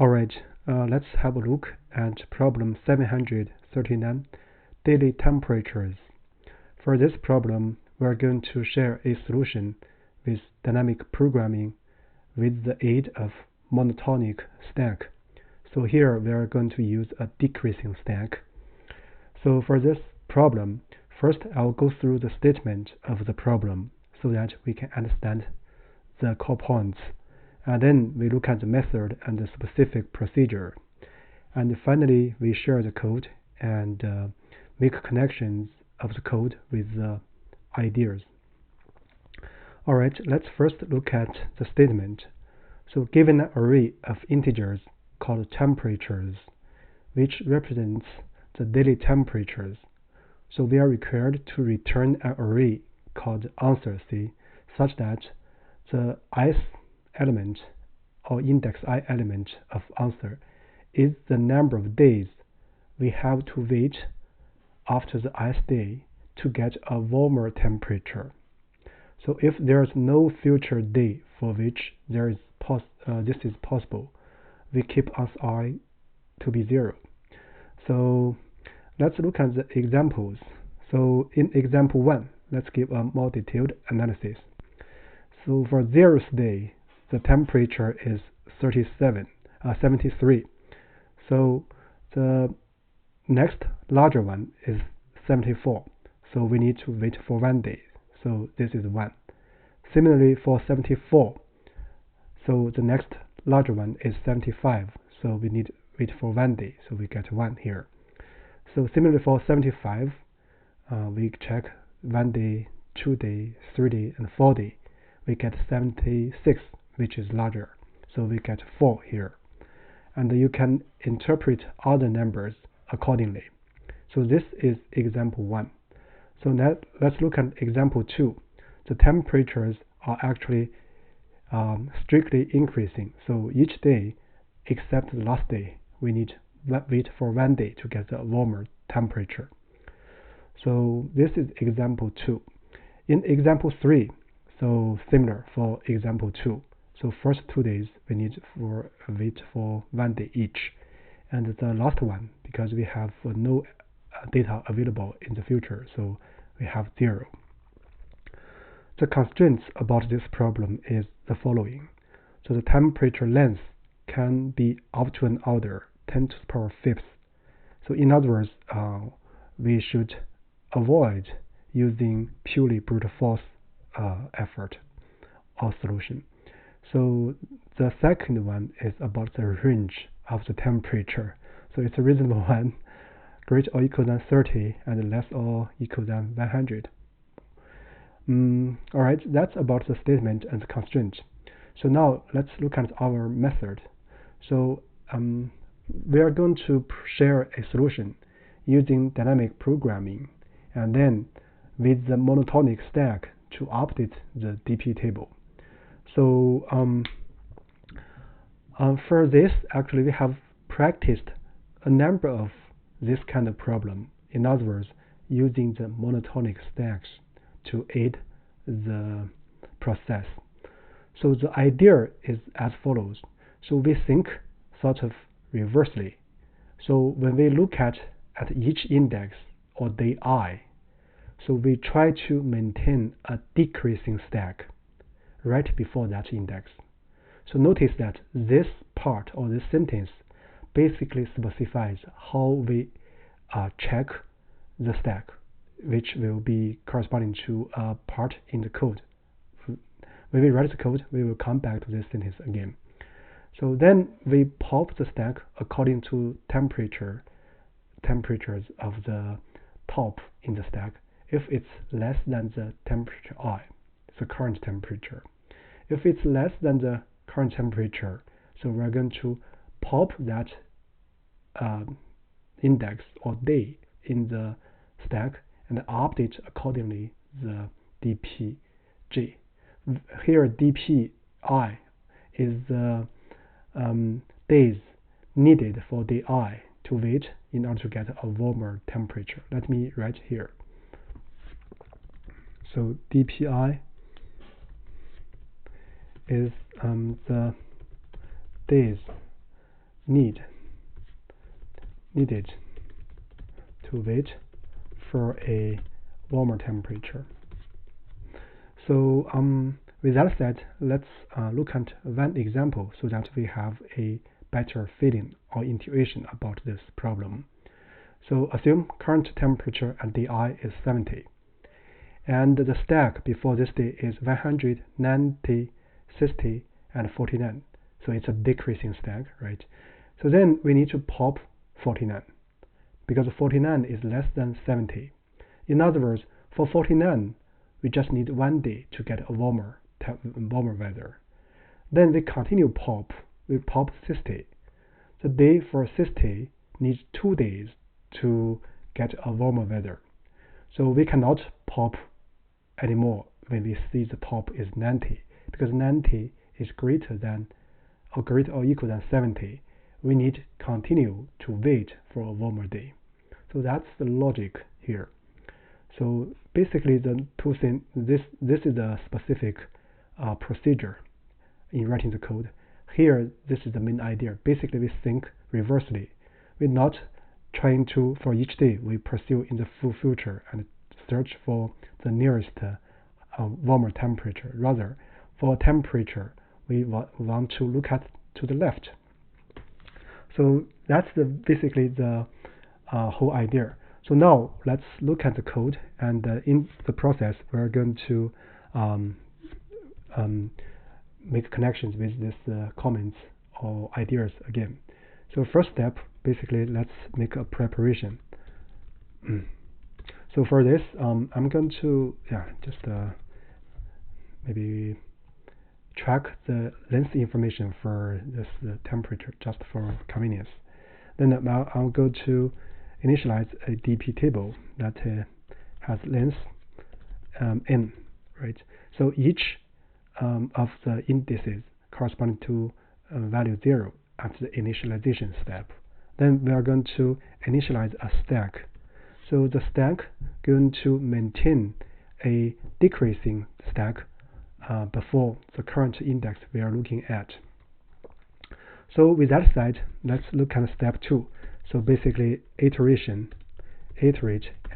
Alright, let's have a look at problem 739, daily temperatures. For this problem, we're going to share a solution with dynamic programming with the aid of monotonic stack. So here we are going to use a decreasing stack. So for this problem, first I'll go through the statement of the problem so that we can understand the core points. And then we look at the method and the specific procedure. And finally, we share the code and make connections of the code with the ideas. Alright, let's first look at the statement. So given an array of integers called temperatures, which represents the daily temperatures, so we are required to return an array called answer C such that the ith element or index I element of answer is the number of days we have to wait after the ith day to get a warmer temperature. So if there is no future day for which this is possible, we keep answer I to be 0. So let's look at the examples. So in example 1, let's give a more detailed analysis. So for 0th day, the temperature is 73. So the next larger one is 74. So we need to wait for 1 day. So this is 1. Similarly for 74, so the next larger one is 75. So we need to wait for 1 day. So we get 1 here. So similarly for 75, we check 1 day, 2 day, 3 day, and 4 day. We get 76, which is larger. So we get 4 here. And you can interpret other numbers accordingly. So this is example 1. So now let's look at example 2. The temperatures are actually strictly increasing. So each day, except the last day, we need to wait for 1 day to get a warmer temperature. So this is example 2. In example 3, so similar for example 2. So first 2 days we need to wait for 1 day each, and the last one, because we have no data available in the future, so we have 0. The constraints about this problem is the following. So the temperature length can be up to an order 10 to the power 5th. So in other words, we should avoid using purely brute force effort or solution. So the second one is about the range of the temperature. So it's a reasonable one, greater or equal than 30 and less or equal than 100. Alright, that's about the statement and the constraint. So now let's look at our method. So we are going to share a solution using dynamic programming and then with the monotonic stack to update the DP table. So for this, actually we have practiced a number of this kind of problem. In other words, using the monotonic stacks to aid the process. So the idea is as follows. So we think sort of reversely. So when we look at each index or day I, so we try to maintain a decreasing stack right before that index. So notice that this part or this sentence basically specifies how we check the stack, which will be corresponding to a part in the code. When we write the code, we will come back to this sentence again. So then we pop the stack according to temperatures of the top in the stack. If it's less than the temperature I, the current temperature. If it's less than the current temperature, so we're going to pop that index or day in the stack and update accordingly the dpj. Here dpi is the days needed for day I to wait in order to get a warmer temperature. Let me write here. So dpi is the days needed to wait for a warmer temperature. So with that said, let's look at one example so that we have a better feeling or intuition about this problem. So assume current temperature at day I is 70, and the stack before this day is 100, 90, 60, and 49. So it's a decreasing stack, right? So then we need to pop 49, because 49 is less than 70. In other words, for 49, we just need 1 day to get a warmer weather. Then we continue pop. We pop 60. The day for 60 needs 2 days to get a warmer weather. So we cannot pop anymore when we see the pop is 90, because 90 is greater or equal than 70. We need to continue to wait for a warmer day. So that's the logic here. So basically, the two things. This is a specific procedure in writing the code. Here, this is the main idea. Basically, we think reversely. We're not trying to, for each day, we pursue in the future and search for the nearest warmer temperature. Rather, for temperature, we want to look at to the left. So that's basically the whole idea. So now let's look at the code, and in the process, we're going to make connections with these comments or ideas again. So first step, basically, let's make a preparation. So for this, I'm going to just maybe track the length information for this temperature just for convenience. Then I'll go to initialize a DP table that has length n, right? So each of the indices corresponding to value 0 at the initialization step. Then we are going to initialize a stack. So the stack going to maintain a decreasing stack before the current index we are looking at. So with that said, let's look at step 2. So basically, iterate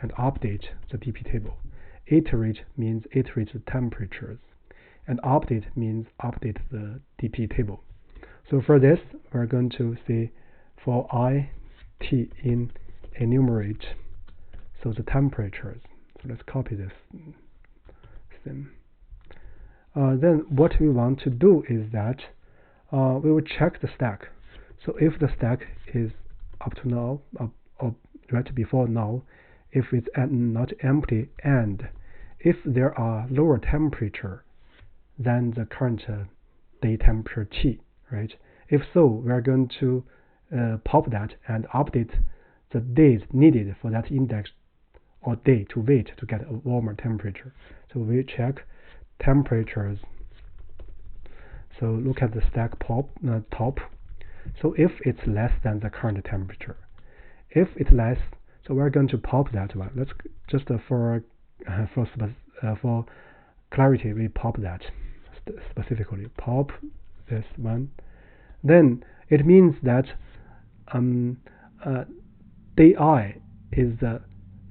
and update the DP table. Iterate means iterate the temperatures, and update means update the DP table. So for this, we're going to say for IT in enumerate, so the temperatures. So let's copy this. Then what we want to do is that we will check the stack. So if the stack is up to now, or right before now, if it's not empty, and if there are lower temperature than the current day temperature T, right? If so, we are going to pop that and update the days needed for that index or day to wait to get a warmer temperature. So we check temperatures. So look at the stack top. So if it's less than the current temperature, if it's less, so we're going to pop that one. Let's just for clarity, we pop that specifically. Pop this one. Then it means that day I is the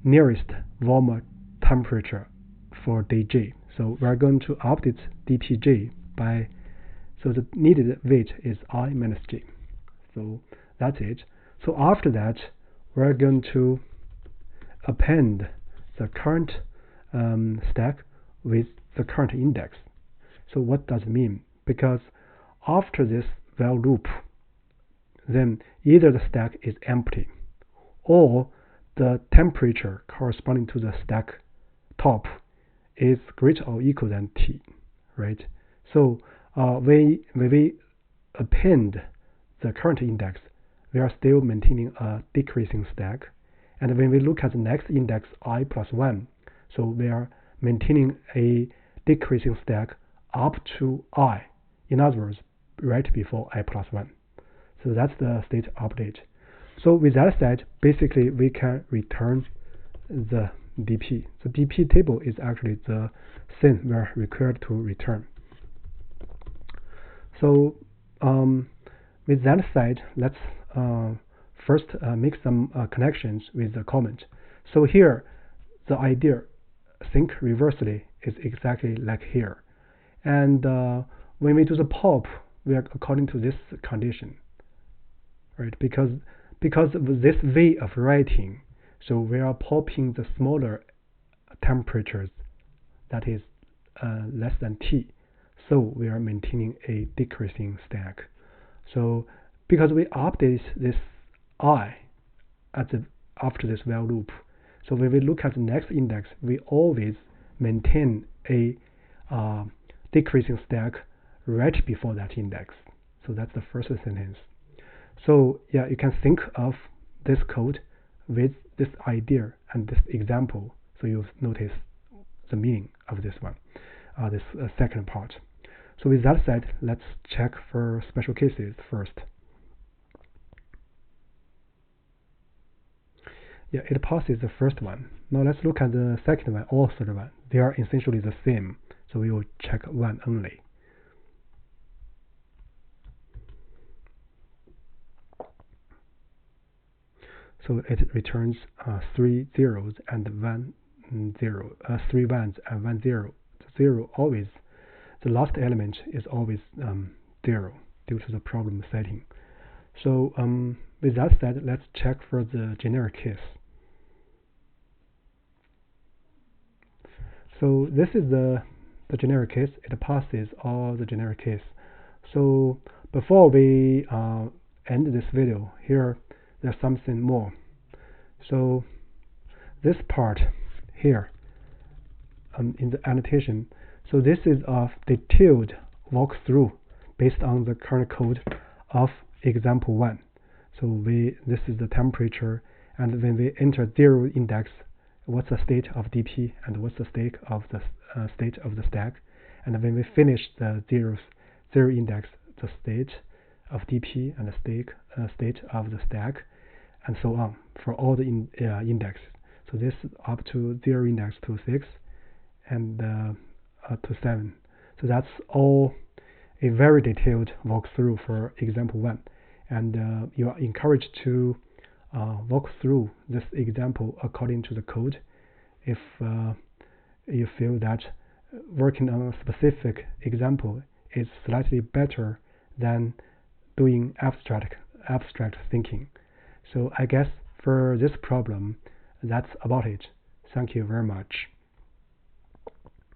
nearest warmer temperature for day J. So we're going to update dpj by, so the needed weight is I minus j. So that's it. So after that, we're going to append the current stack with the current index. So what does it mean? Because after this while loop, then either the stack is empty or the temperature corresponding to the stack top is greater or equal than T, right? So when we append the current index, we are still maintaining a decreasing stack. And when we look at the next index, I plus 1, so we are maintaining a decreasing stack up to I. In other words, right before I plus 1. So that's the state update. So with that said, basically we can return the DP. The DP table is actually the thing we are required to return. So With that said, let's first make some connections with the comment. So here, the idea think reversely is exactly like here. And when we do the pop, we are according to this condition, right? Because of this way of writing, so we are popping the smaller temperatures, that is less than T. So we are maintaining a decreasing stack. So because we update this I after this while loop, so when we look at the next index, we always maintain a decreasing stack right before that index. So that's the first sentence. So yeah, you can think of this code with this idea and this example. So you'll notice the meaning of this one, this second part. So with that said, let's check for special cases first. Yeah, it passes the first one. Now let's look at the second one or third one. They are essentially the same, so we will check one only. So it returns 3 zeros and 1 0, 3 ones and 1 0. The zero always, the last element is always 0 due to the problem setting. So with that said, let's check for the generic case. So this is the generic case. It passes all the generic case. So before we end this video, here there's something more. So this part here in the annotation, so this is a detailed walkthrough based on the current code of example 1. So this is the temperature, and when we enter 0 index, what's the state of dp and what's the state of the stack, and when we finish the 0 index, the state of dp and the state of the stack, and so on for all the indexes. So this is up to 0 index to 6 and to 7. So that's all a very detailed walkthrough for example 1, and you are encouraged to walk through this example according to the code if you feel that working on a specific example is slightly better than doing abstract thinking. So I guess for this problem, that's about it. Thank you very much.